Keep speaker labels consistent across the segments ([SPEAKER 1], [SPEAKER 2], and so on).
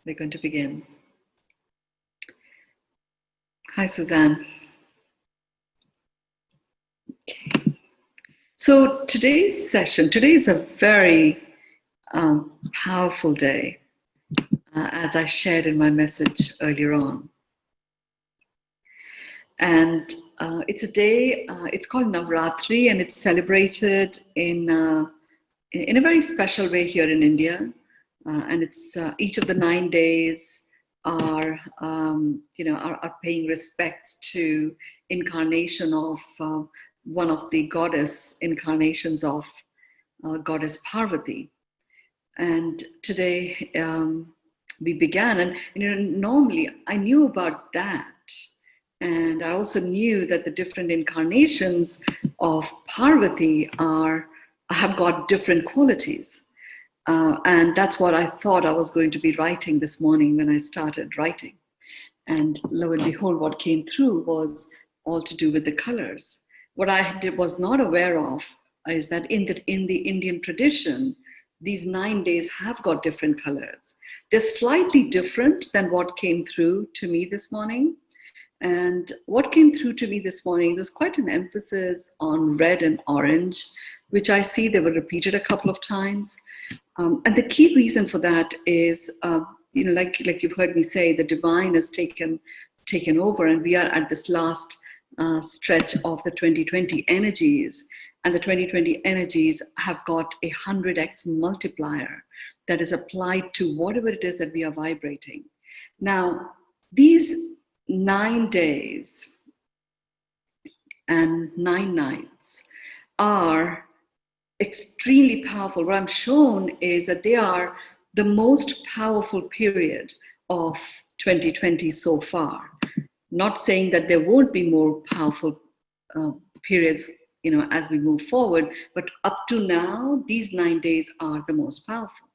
[SPEAKER 1] We're going to begin. Hi, Suzanne. Okay. So today's session, today is a very powerful day, as I shared in my message earlier on. And it's a day, it's called Navaratri, and it's celebrated in a very special way here in India. And it's each of the 9 days are paying respects to incarnation of one of the goddess incarnations of Goddess Parvati. And today we began, and normally I knew about that. And I also knew that the different incarnations of Parvati have got different qualities. And that's what I thought I was going to be writing this morning when I started writing. And lo and behold, what came through was all to do with the colors. What I was not aware of is that in the Indian tradition, these 9 days have got different colors. They're slightly different than what came through to me this morning. And what came through to me this morning, there's quite an emphasis on red and orange, which I see they were repeated a couple of times. And the key reason for that is, like you've heard me say, the divine has taken over, and we are at this last stretch of the 2020 energies. And the 2020 energies have got a 100x multiplier that is applied to whatever it is that we are vibrating. Now, these 9 days and 9 nights are extremely powerful. What I'm shown is that they are the most powerful period of 2020 so far. Not saying that there won't be more powerful periods, as we move forward, but up to now, these 9 days are the most powerful.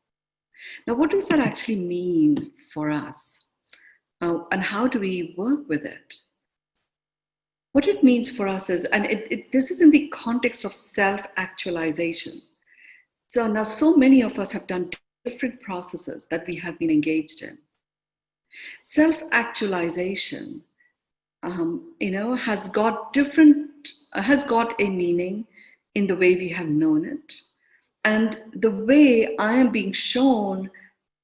[SPEAKER 1] Now, what does that actually mean for us? And how do we work with it? What it means for us is, and this is in the context of self-actualization. So now so many of us have done different processes that we have been engaged in. Self-actualization, has got a meaning in the way we have known it. And the way I am being shown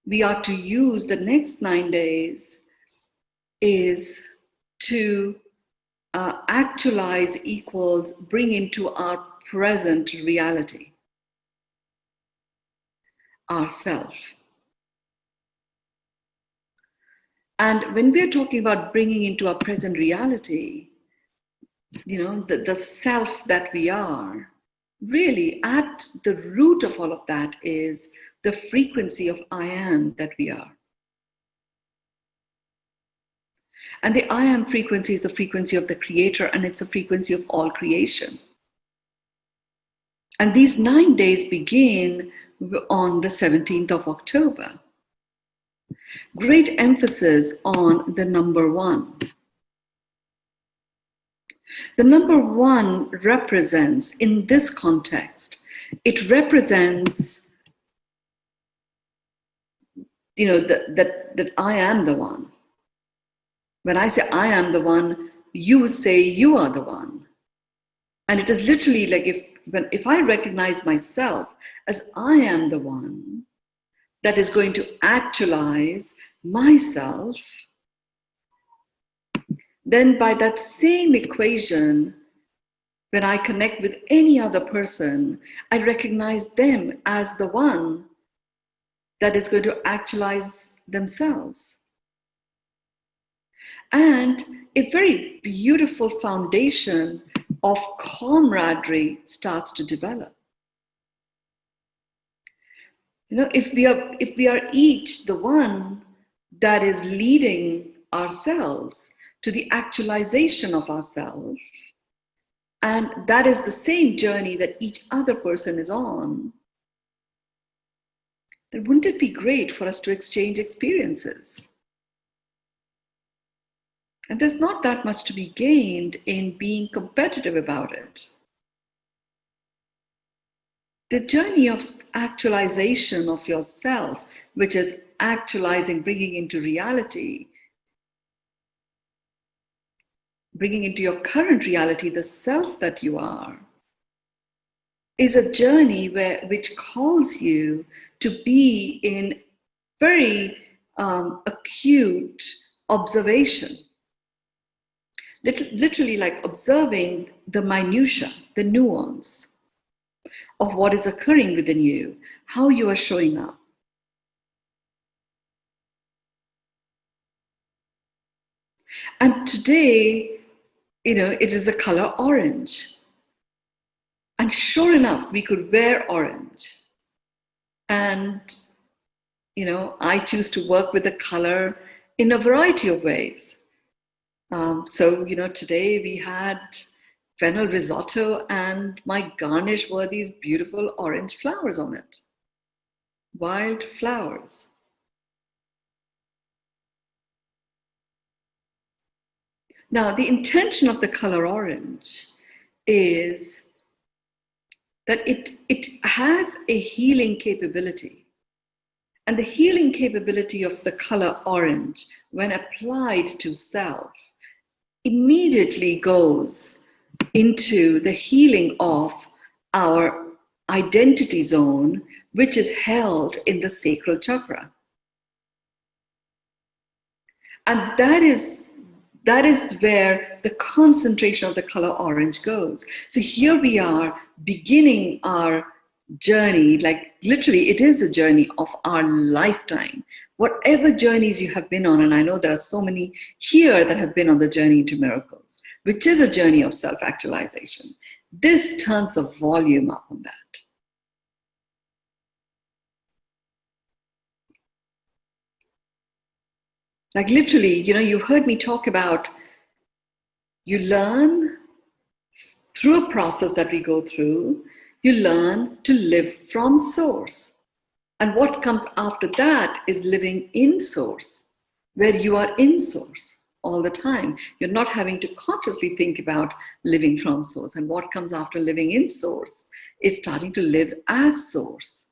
[SPEAKER 1] we are to use the next 9 days is to actualize equals bring into our present reality, ourself. And when we're talking about bringing into our present reality, the self that we are, really at the root of all of that is the frequency of I am that we are. And the I am frequency is the frequency of the creator, and it's the frequency of all creation. And these 9 days begin on the 17th of October. Great emphasis on the number 1. The number 1 represents, in this context, it represents, that I am the one. When I say I am the one, you say you are the one. And it is literally like if I recognize myself as I am the one that is going to actualize myself, then by that same equation, when I connect with any other person, I recognize them as the one that is going to actualize themselves. And a very beautiful foundation of camaraderie starts to develop. If we are each the one that is leading ourselves to the actualization of ourselves, and that is the same journey that each other person is on, then wouldn't it be great for us to exchange experiences? And there's not that much to be gained in being competitive about it. The journey of actualization of yourself, which is actualizing, bringing into reality, bringing into your current reality the self that you are, is a journey which calls you to be in very acute observation. Literally like observing the minutia, the nuance of what is occurring within you, how you are showing up. And today, it is the color orange. And sure enough, we could wear orange. And, I choose to work with the color in a variety of ways. So, today we had fennel risotto, and my garnish were these beautiful orange flowers on it. Wild flowers. Now, the intention of the color orange is that it has a healing capability. And the healing capability of the color orange, when applied to self, immediately goes into the healing of our identity zone, which is held in the sacral chakra. And that is where the concentration of the color orange goes. So here we are beginning our journey, like literally it is a journey of our lifetime. Whatever journeys you have been on, and I know there are so many here that have been on the journey into miracles, which is a journey of self-actualization. This turns the volume up on that. Like literally, you've heard me talk about, you learn through a process that we go through, you learn to live from source. And what comes after that is living in source, where you are in source all the time. You're not having to consciously think about living from source. And what comes after living in source is starting to live as source.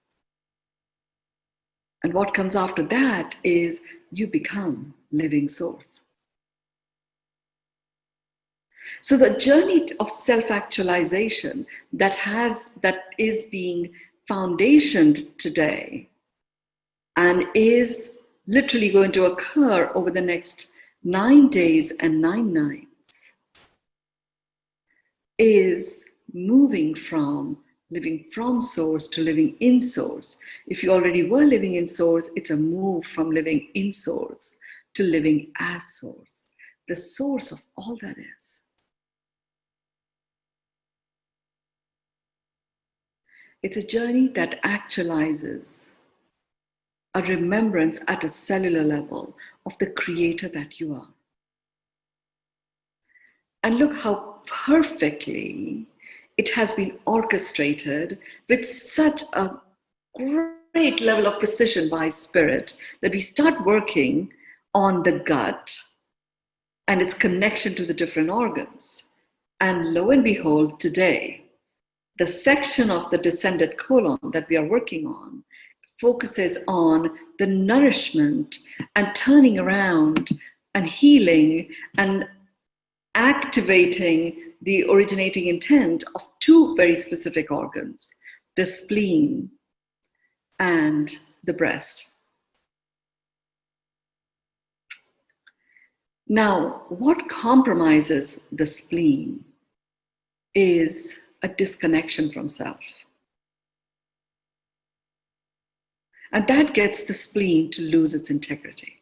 [SPEAKER 1] And what comes after that is you become living source. So the journey of self-actualization that is being foundationed today and is literally going to occur over the next 9 days and 9 nights is moving from living from source to living in source. If you already were living in source, it's a move from living in source to living as source, the source of all that is. It's a journey that actualizes a remembrance at a cellular level of the creator that you are. And look how perfectly it has been orchestrated with such a great level of precision by spirit that we start working on the gut and its connection to the different organs. And lo and behold, today, the section of the descended colon that we are working on focuses on the nourishment and turning around and healing and activating the originating intent of 2 very specific organs, the spleen and the breast. Now, what compromises the spleen is a disconnection from self. And that gets the spleen to lose its integrity.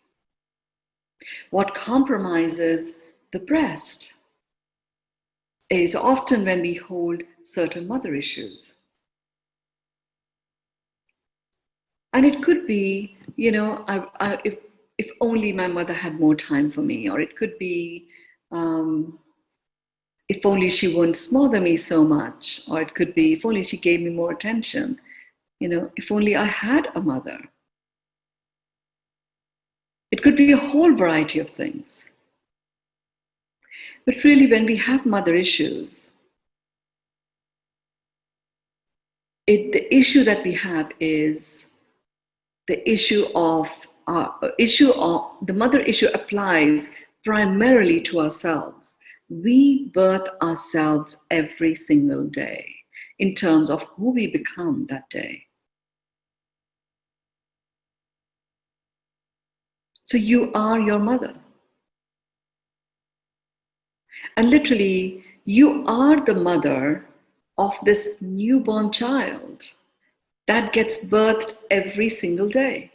[SPEAKER 1] What compromises the breast is often when we hold certain mother issues. And it could be, if only my mother had more time for me, or it could be, if only she wouldn't smother me so much, or it could be, if only she gave me more attention, if only I had a mother. It could be a whole variety of things. But really, when we have mother issues, the issue that we have is the issue of the mother issue applies primarily to ourselves. We birth ourselves every single day in terms of who we become that day. So you are your mother. And literally, you are the mother of this newborn child that gets birthed every single day.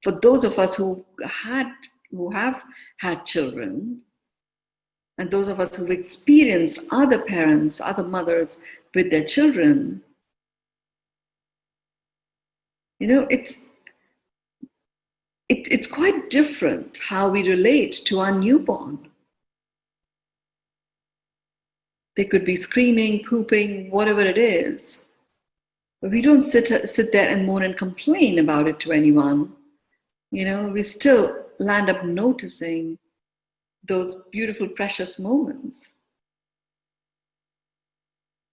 [SPEAKER 1] For those of us who have had children, and those of us who've experienced other parents, other mothers with their children, you know, it's quite different how we relate to our newborn. They could be screaming, pooping, whatever it is. But we don't sit there and moan and complain about it to anyone. You know, we still land up noticing those beautiful, precious moments.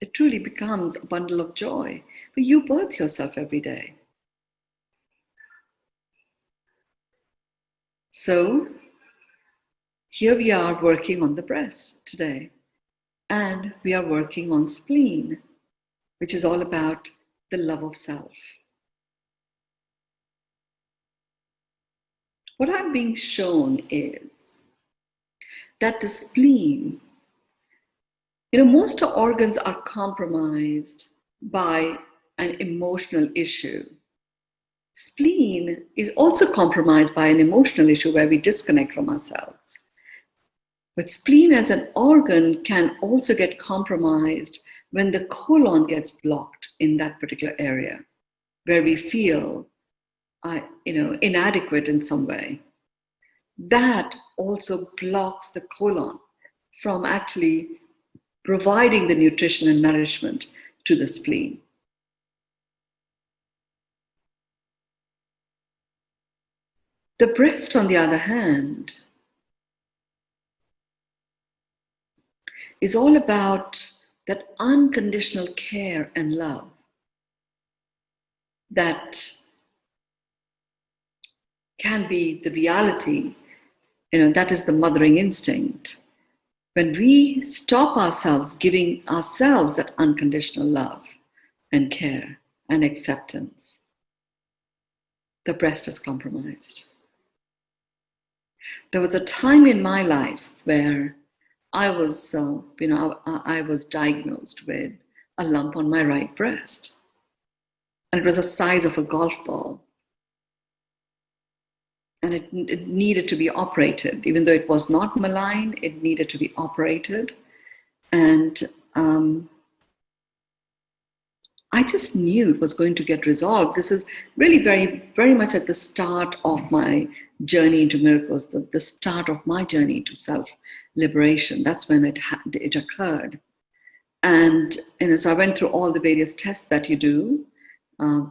[SPEAKER 1] It truly becomes a bundle of joy. But you birth yourself every day. So here we are working on the breast today. And we are working on spleen, which is all about the love of self. What I'm being shown is that the spleen, you know, most organs are compromised by an emotional issue. Spleen is also compromised by an emotional issue where we disconnect from ourselves. But spleen as an organ can also get compromised when the colon gets blocked in that particular area, where we feel, inadequate in some way. That also blocks the colon from actually providing the nutrition and nourishment to the spleen. The breast, on the other hand, is all about that unconditional care and love that can be the reality. You know, that is the mothering instinct. When we stop ourselves giving ourselves that unconditional love and care and acceptance, the breast is compromised. There was a time in my life where I was, I was diagnosed with a lump on my right breast. And it was the size of a golf ball. And it needed to be operated. Even though it was not malign, it needed to be operated. And I just knew it was going to get resolved. This is really very, very much at the start of my journey into miracles, the start of my journey to self-liberation. That's when it occurred. And so I went through all the various tests that you do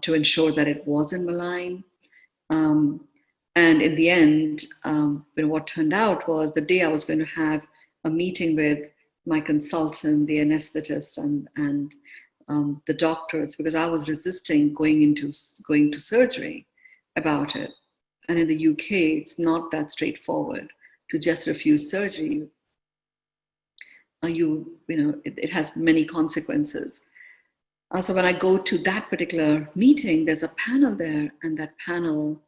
[SPEAKER 1] to ensure that it wasn't malign. And in the end, what turned out was the day I was going to have a meeting with my consultant, the anesthetist, and the doctors, because I was resisting going to surgery about it. And in the UK, it's not that straightforward to just refuse surgery. It has many consequences. So when I go to that particular meeting, there's a panel there, and that panel,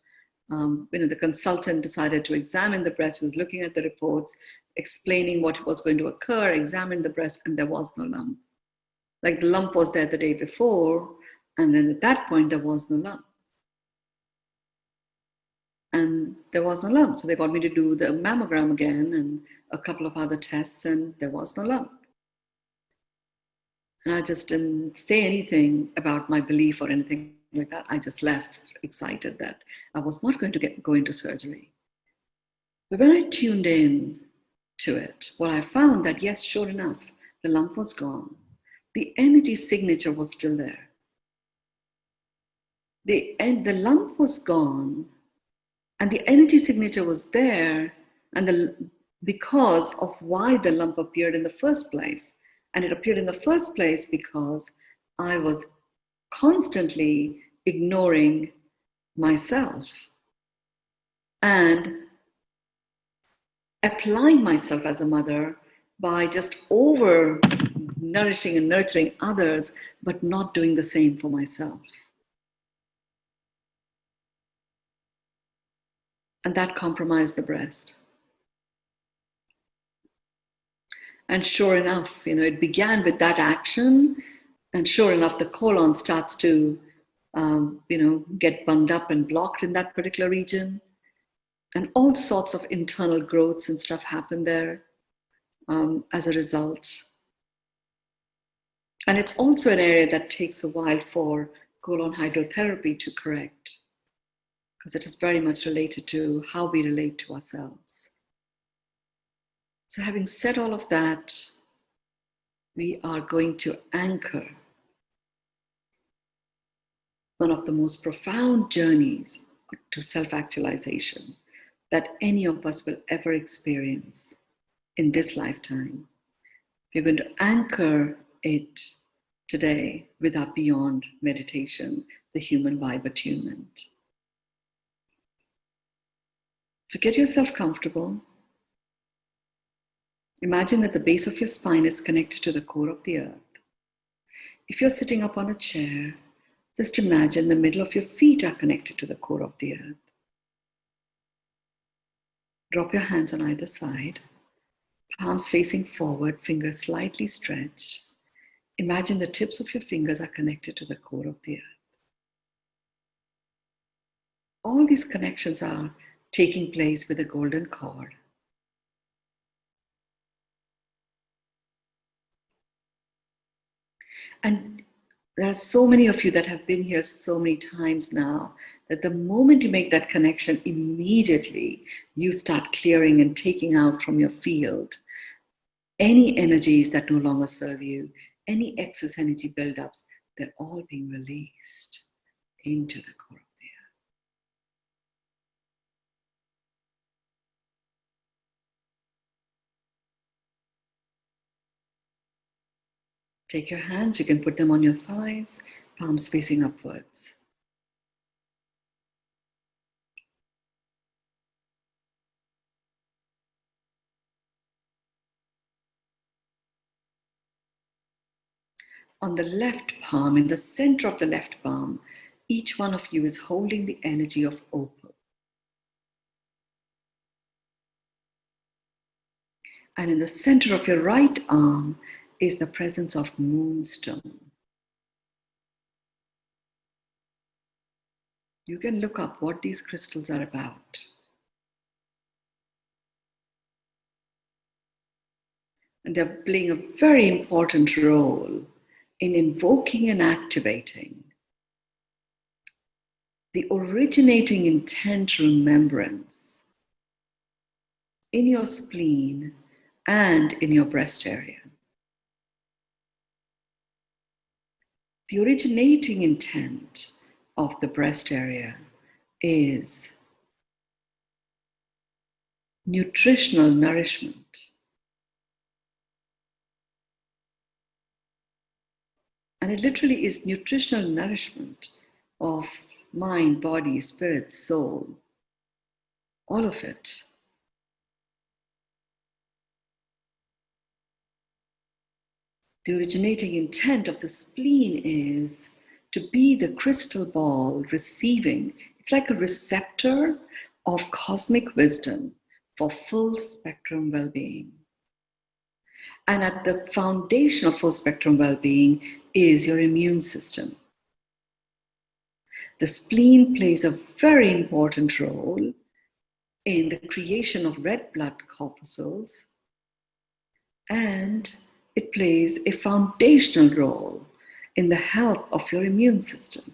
[SPEAKER 1] the consultant decided to examine the breast, was looking at the reports, explaining what was going to occur, examined the breast, and there was no lump. Like the lump was there the day before, and then at that point, there was no lump. And there was no lump. So they got me to do the mammogram again and a couple of other tests, and there was no lump. And I just didn't say anything about my belief or anything like that. I just left excited that I was not going to go into surgery. But when I tuned in to it, what I found that, yes, sure enough, the lump was gone. The energy signature was still there. The lump was gone, and the energy signature was there, and because of why the lump appeared in the first place. And it appeared in the first place because I was constantly ignoring myself. and applying myself as a mother by just over nourishing and nurturing others, but not doing the same for myself. And that compromised the breast. And sure enough, it began with that action. And sure enough, the colon starts to, get bunged up and blocked in that particular region. And all sorts of internal growths and stuff happen there as a result. And it's also an area that takes a while for colon hydrotherapy to correct, because it is very much related to how we relate to ourselves. So having said all of that, we are going to anchor one of the most profound journeys to self-actualization that any of us will ever experience in this lifetime. We're going to anchor it today with our beyond meditation, the human vibe attunement. So get yourself comfortable. Imagine that the base of your spine is connected to the core of the earth. If you're sitting up on a chair, just imagine the middle of your feet are connected to the core of the earth. Drop your hands on either side, palms facing forward, fingers slightly stretched. Imagine the tips of your fingers are connected to the core of the earth. All these connections are taking place with a golden cord. And there are so many of you that have been here so many times now that the moment you make that connection, immediately you start clearing and taking out from your field any energies that no longer serve you, any excess energy buildups, they're all being released into the core of the earth. Take your hands, you can put them on your thighs, palms facing upwards. On the left palm, in the center of the left palm, each one of you is holding the energy of opal. And in the center of your right arm is the presence of moonstone. You can look up what these crystals are about. And they're playing a very important role in invoking and activating the originating intent remembrance in your spleen and in your breast area. The originating intent of the breast area is nutritional nourishment. And it literally is nutritional nourishment of mind, body, spirit, soul, all of it. The originating intent of the spleen is to be the crystal ball receiving. It's like a receptor of cosmic wisdom for full spectrum well-being. And at the foundation of full spectrum well-being is your immune system. The spleen plays a very important role in the creation of red blood corpuscles, and it plays a foundational role in the health of your immune system.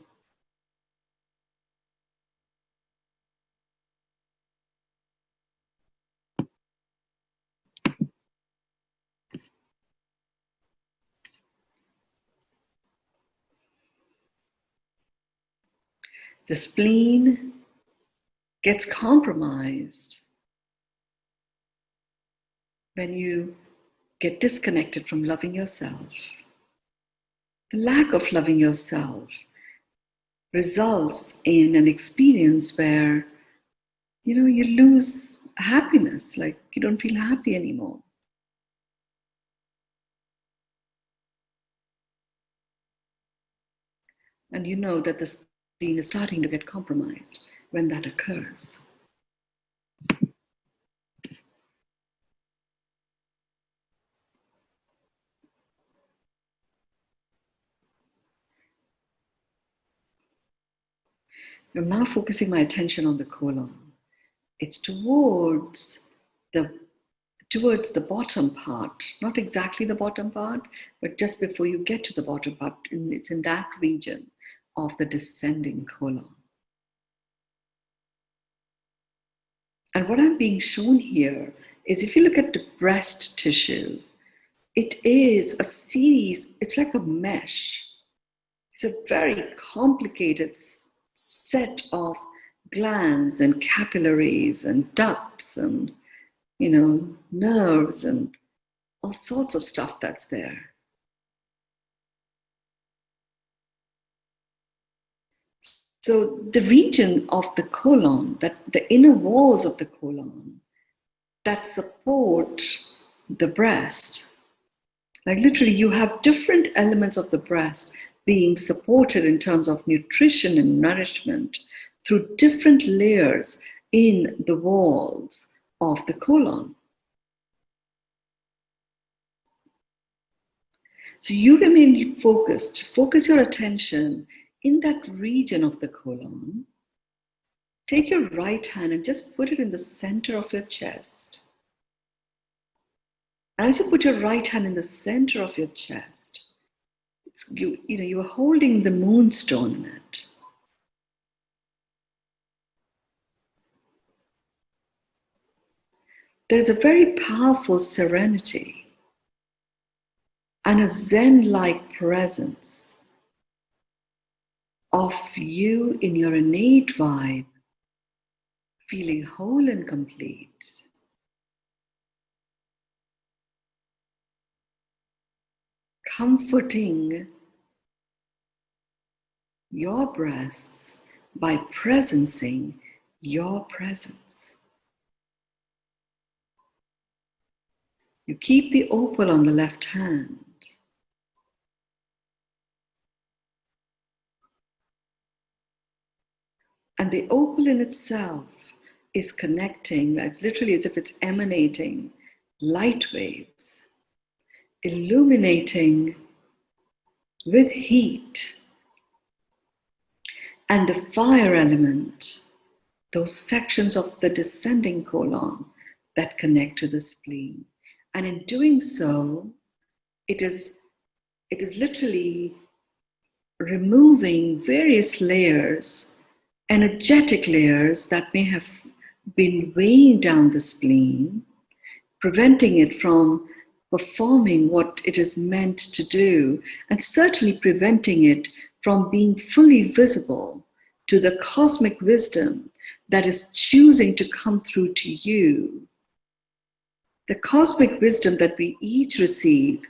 [SPEAKER 1] The spleen gets compromised when you get disconnected from loving yourself. The lack of loving yourself results in an experience where you lose happiness, like you don't feel happy anymore. And you know that the spleen is starting to get compromised when that occurs. I'm now focusing my attention on the colon. It's towards the bottom part, not exactly the bottom part, but just before you get to the bottom part, it's in that region of the descending colon. And what I'm being shown here is, if you look at the breast tissue, it is a series, it's like a mesh. It's a very complicated set of glands and capillaries and ducts and, nerves and all sorts of stuff that's there. So the region of the colon, that the inner walls of the colon that support the breast, like literally you have different elements of the breast being supported in terms of nutrition and nourishment through different layers in the walls of the colon. So you remain focused, focus your attention in that region of the colon. Take your right hand and just put it in the center of your chest. As you put your right hand in the center of your chest, you are holding the moonstone in it. There's a very powerful serenity and a Zen-like presence of you in your innate vibe, feeling whole and complete. Comforting your breasts by presencing your presence. You keep the opal on the left hand. And the opal in itself is connecting, it's literally as if it's emanating light waves, illuminating with heat. And the fire element, those sections of the descending colon that connect to the spleen. And in doing so, it is literally removing various layers, energetic layers that may have been weighing down the spleen, preventing it from performing what it is meant to do, and certainly preventing it from being fully visible to the cosmic wisdom that is choosing to come through to you. The cosmic wisdom that we each receive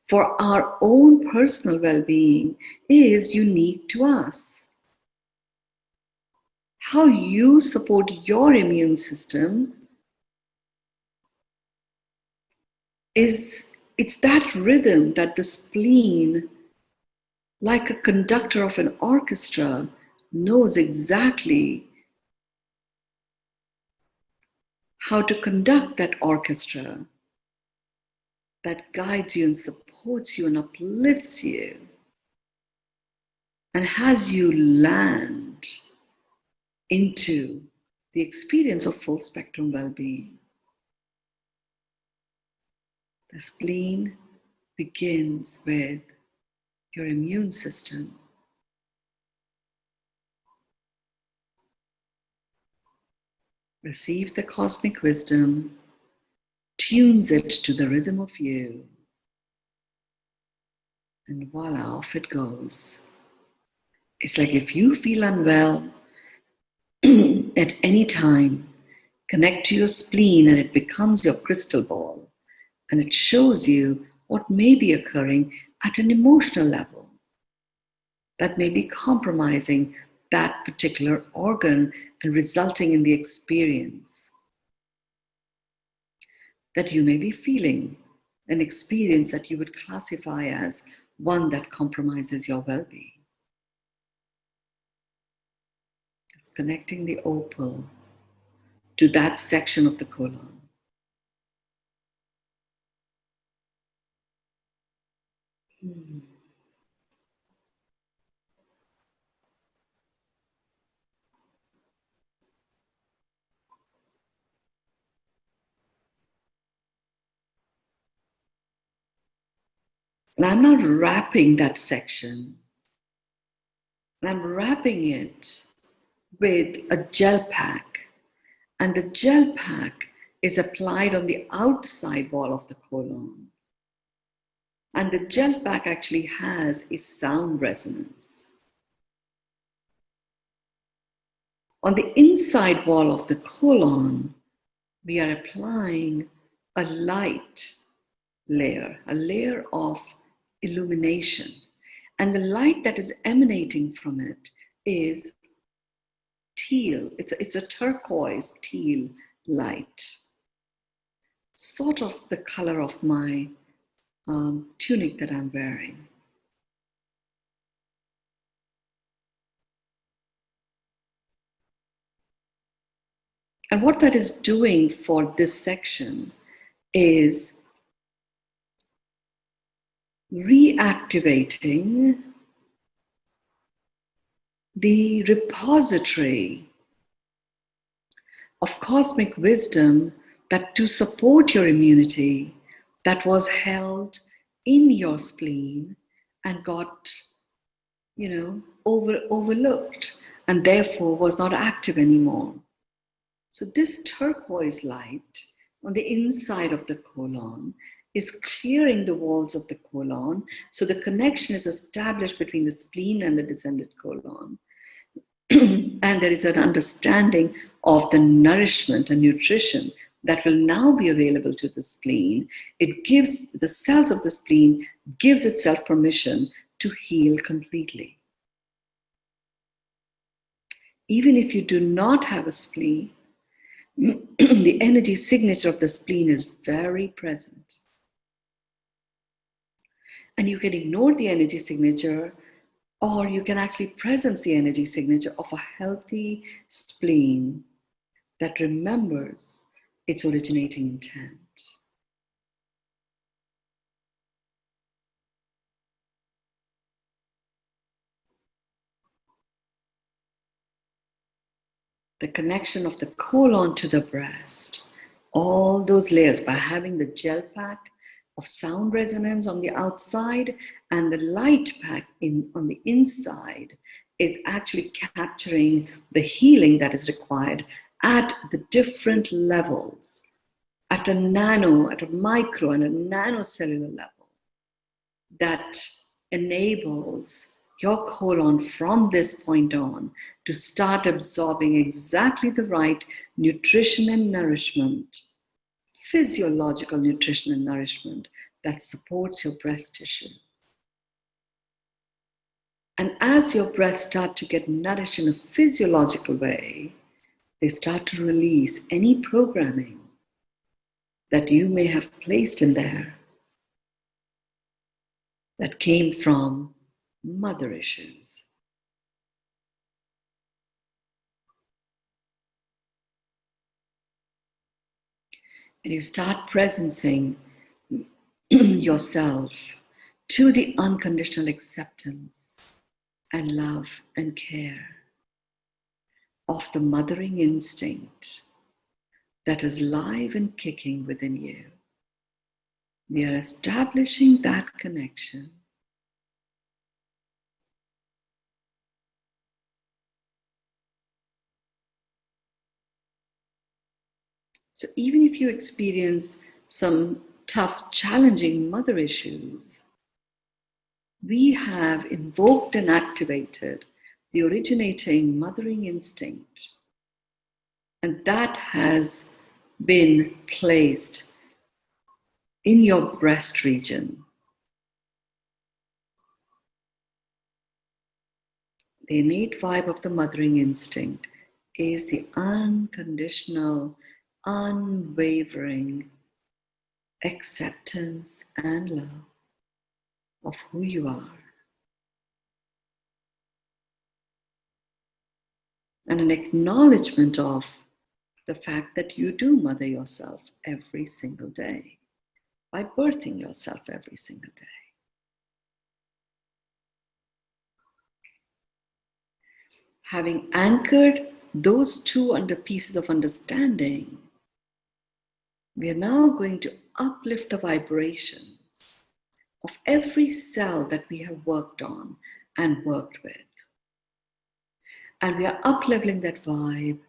[SPEAKER 1] for our own personal well-being is unique to us. How you support your immune system it's that rhythm that the spleen, like a conductor of an orchestra, knows exactly how to conduct that orchestra that guides you and supports you and uplifts you and has you land into the experience of full spectrum well-being. The spleen begins with your immune system. Receives the cosmic wisdom, tunes it to the rhythm of you, and voila, off it goes. It's like if you feel unwell at any time, connect to your spleen and it becomes your crystal ball. And it shows you what may be occurring at an emotional level that may be compromising that particular organ and resulting in the experience that you may be feeling, an experience that you would classify as one that compromises your well-being. It's connecting the opal to that section of the colon. And I'm not wrapping that section. I'm wrapping it with a gel pack. And the gel pack is applied on the outside wall of the colon. And the gel pack actually has a sound resonance. On the inside wall of the colon, we are applying a light layer, a layer of illumination. And the light that is emanating from it is teal. It's a turquoise teal light, sort of the color of my tunic that I'm wearing. And what that is doing for this section is reactivating the repository of cosmic wisdom that to support your immunity that was held in your spleen and got, overlooked and therefore was not active anymore. So this turquoise light on the inside of the colon is clearing the walls of the colon. So the connection is established between the spleen and the descended colon. And there is an understanding of the nourishment and nutrition that will now be available to the spleen. It gives the cells of the spleen, gives itself permission to heal completely. Even if you do not have a spleen, the energy signature of the spleen is very present. And you can ignore the energy signature, or you can actually presence the energy signature of a healthy spleen that remembers its originating intent. The connection of the colon to the breast, all those layers by having the gel pack of sound resonance on the outside and the light pack on the inside is actually capturing the healing that is required at the different levels, at a nano, at a micro and a nanocellular level that enables your colon from this point on to start absorbing exactly the right nutrition and nourishment, physiological nutrition and nourishment that supports your breast tissue. And as your breasts start to get nourished in a physiological way, they start to release any programming that you may have placed in there that came from mother issues. And you start presencing yourself to the unconditional acceptance and love and care of the mothering instinct that is live and kicking within you. We are establishing that connection. So even if you experience some tough, challenging mother issues, we have invoked and activated the originating mothering instinct. And that has been placed in your breast region. The innate vibe of the mothering instinct is the unconditional, unwavering acceptance and love of who you are. And an acknowledgement of the fact that you do mother yourself every single day by birthing yourself every single day. Having anchored those two under pieces of understanding, we are now going to uplift the vibrations of every cell that we have worked on and worked with. And we are upleveling that vibe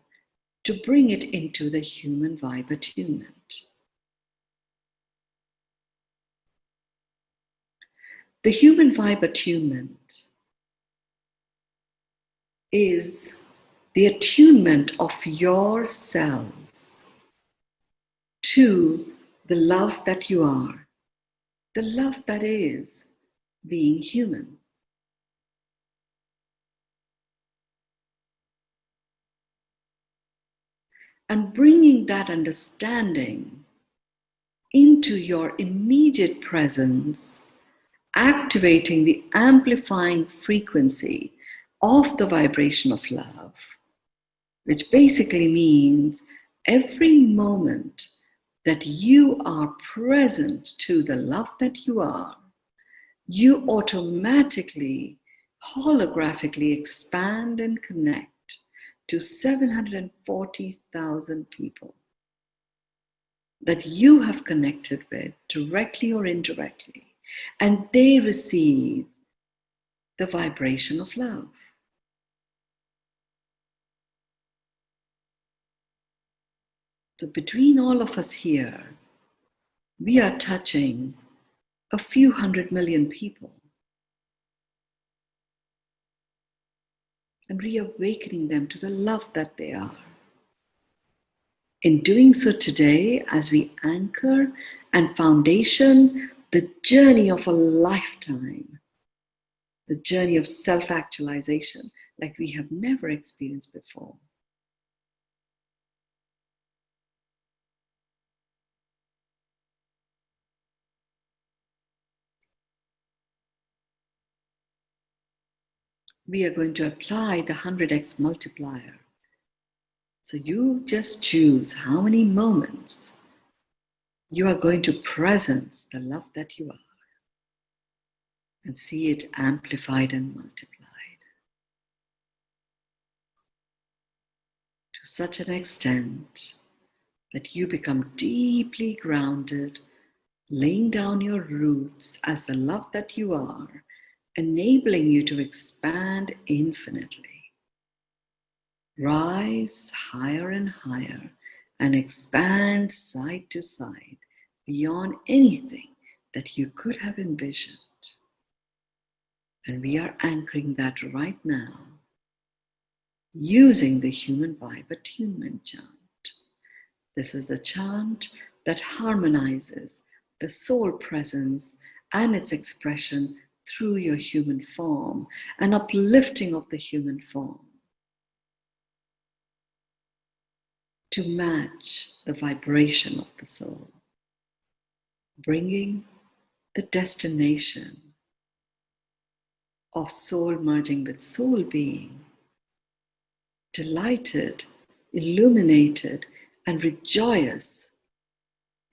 [SPEAKER 1] to bring it into the human vibe attunement. The human vibe attunement is the attunement of your cells to the love that you are, the love that is being human. And bringing that understanding into your immediate presence, activating the amplifying frequency of the vibration of love, which basically means every moment that you are present to the love that you are, you automatically, holographically expand and connect to 740,000 people that you have connected with directly or indirectly, and they receive the vibration of love. So between all of us here, we are touching a few 100 million people and reawakening them to the love that they are. In doing so today, as we anchor and foundation the journey of a lifetime, the journey of self-actualization like we have never experienced before. We are going to apply the 100x multiplier. So you just choose how many moments you are going to presence the love that you are and see it amplified and multiplied to such an extent that you become deeply grounded, laying down your roots as the love that you are, enabling you to expand infinitely. Rise higher and higher and expand side to side beyond anything that you could have envisioned. And we are anchoring that right now using the human vibe attunement chant. This is the chant that harmonizes the soul presence and its expression through your human form, an uplifting of the human form to match the vibration of the soul, bringing the destination of soul merging with soul being, delighted, illuminated, and rejoice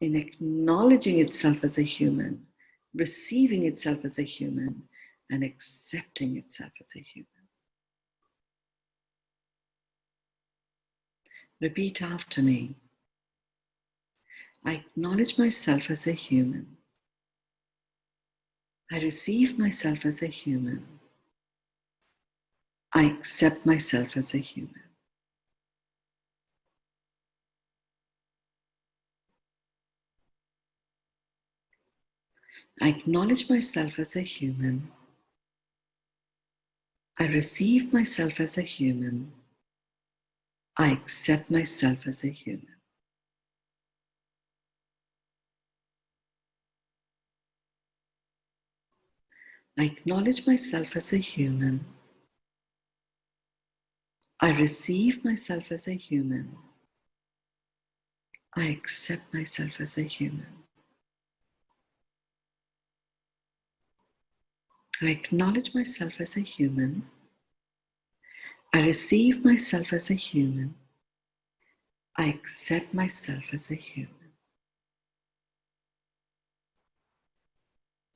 [SPEAKER 1] in acknowledging itself as a human, receiving itself as a human, and accepting itself as a human. Repeat after me. I acknowledge myself as a human. I receive myself as a human. I accept myself as a human. I acknowledge myself as a human. I receive myself as a human. I accept myself as a human. I acknowledge myself as a human. I receive myself as a human. I accept myself as a human. I acknowledge myself as a human. I receive myself as a human. I accept myself as a human.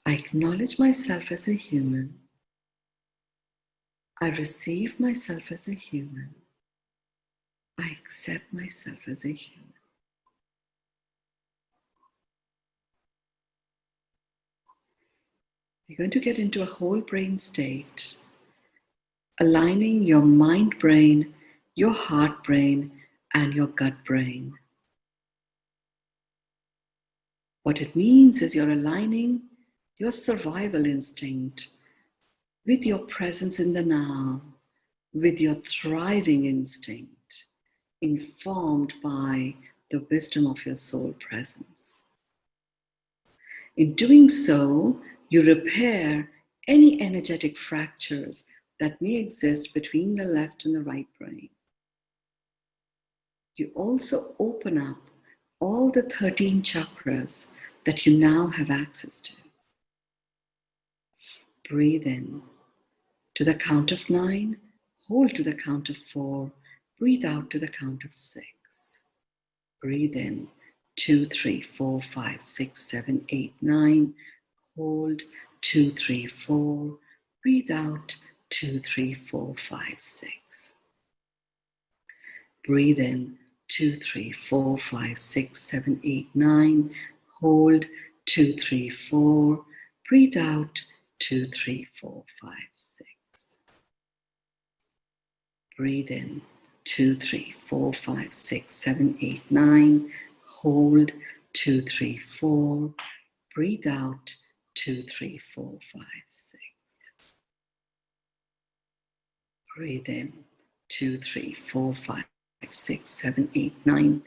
[SPEAKER 1] I acknowledge myself as a human. I receive myself as a human. I accept myself as a human. You're going to get into a whole brain state, aligning your mind brain, your heart brain, and your gut brain. What it means is you're aligning your survival instinct with your presence in the now, with your thriving instinct, informed by the wisdom of your soul presence. In doing so, you repair any energetic fractures that may exist between the left and the right brain. You also open up all the 13 chakras that you now have access to. Breathe in to the count of 9, hold to the count of 4, breathe out to the count of 6. Breathe in 2, 3, 4, 5, 6, 7, 8, 9. Hold 2, 3, 4. Breathe out 2, 3, 4, 5, 6. Breathe in 2, 3, 4, 5, 6, 7, 8, 9. Hold 2, 3, 4. Breathe out 2, 3, 4, 5, 6. Breathe in 2, 3, 4, 5, 6, 7, 8, 9. Hold 2, 3, 4. Breathe out 2, 3, 4, 5, 6. Breathe in 2, 3, 4, 5, 6, 7, 8, 9.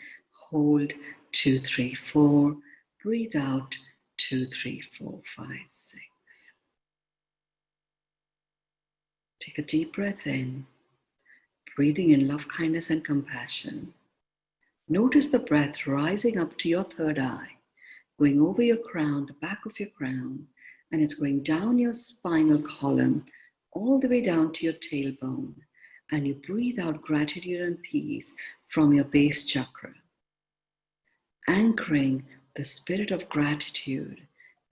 [SPEAKER 1] Hold 2, 3, 4. Breathe out 2, 3, 4, 5, 6. Take a deep breath in, breathing in love, kindness, and compassion. Notice the breath rising up to your third eye, going over your crown, the back of your crown, and it's going down your spinal column, all the way down to your tailbone. And you breathe out gratitude and peace from your base chakra, anchoring the spirit of gratitude,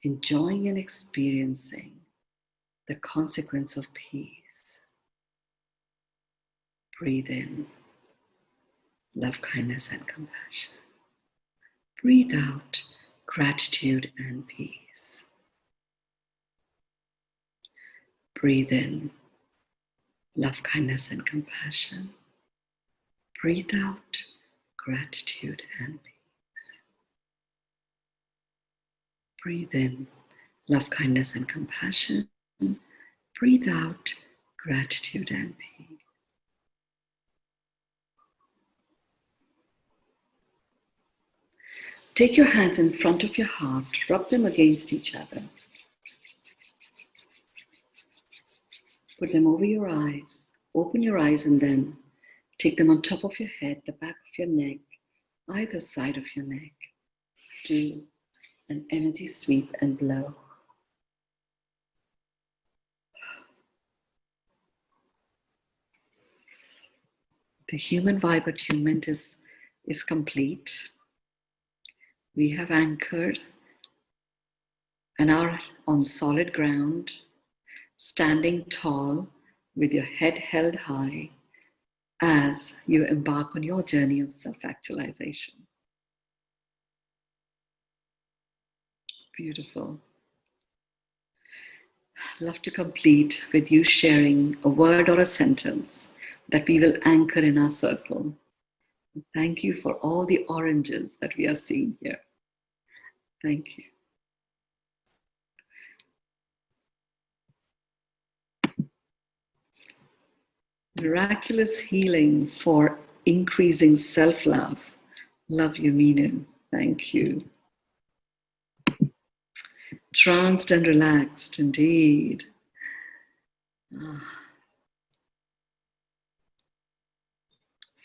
[SPEAKER 1] enjoying and experiencing the consequence of peace. Breathe in love, kindness, and compassion. Breathe out gratitude and peace. Breathe in love, kindness, and compassion. Breathe out gratitude and peace. Breathe in love, kindness, and compassion. Breathe out gratitude and peace. Take your hands in front of your heart, rub them against each other. Put them over your eyes, open your eyes, and then take them on top of your head, the back of your neck, either side of your neck. Do an energy sweep and blow. The human vibe attunement is complete. We have anchored and are on solid ground, standing tall with your head held high as you embark on your journey of self-actualization. Beautiful. I'd love to complete with you sharing a word or a sentence that we will anchor in our circle. Thank you for all the oranges that we are seeing here. Thank you. Miraculous healing for increasing self-love. Love you, Mynoo. Thank you. Tranced and relaxed, indeed.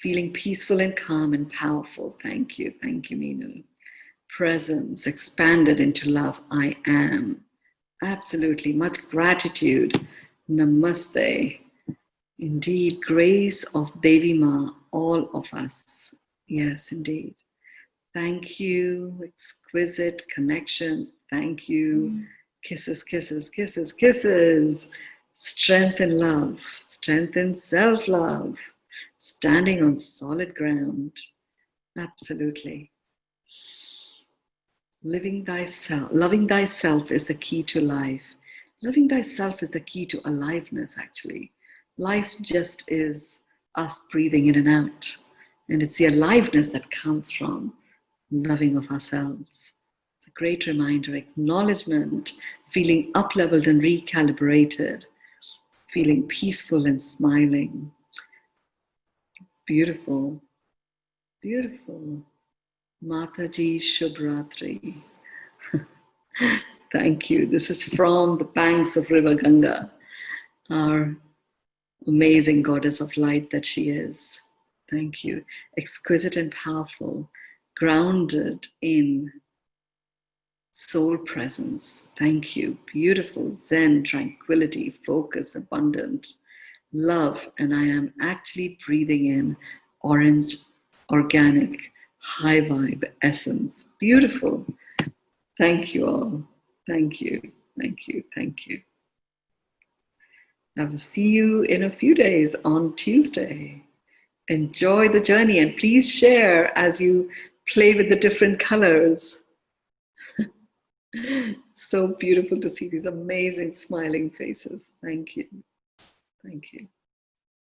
[SPEAKER 1] Feeling peaceful and calm and powerful. Thank you, Mynoo. Presence expanded into love. I am. Absolutely. Much gratitude. Namaste. Indeed, grace of Devi Ma, all of us. Yes, indeed. Thank you. Exquisite connection. Thank you. Kisses, kisses, kisses, kisses. Strength in love. Strength in self-love. Standing on solid ground. Absolutely. Loving thyself is the key to life. Loving thyself is the key to aliveness, actually. Life just is us breathing in and out. And it's the aliveness that comes from loving of ourselves. It's a great reminder, acknowledgement, feeling up-leveled and recalibrated, feeling peaceful and smiling. Beautiful, beautiful. Mataji Shubhratri. Thank you. This is from the banks of River Ganga, our amazing goddess of light that she is. Thank you. Exquisite and powerful, grounded in soul presence. Thank you. Beautiful, zen, tranquility, focus, abundant, love. And I am actually breathing in orange, organic, high vibe essence. Beautiful. Thank you all. Thank you. Thank you. Thank you. I will see you in a few days on Tuesday. Enjoy the journey and please share as you play with the different colors. So beautiful to see these amazing smiling faces. Thank you. Thank you.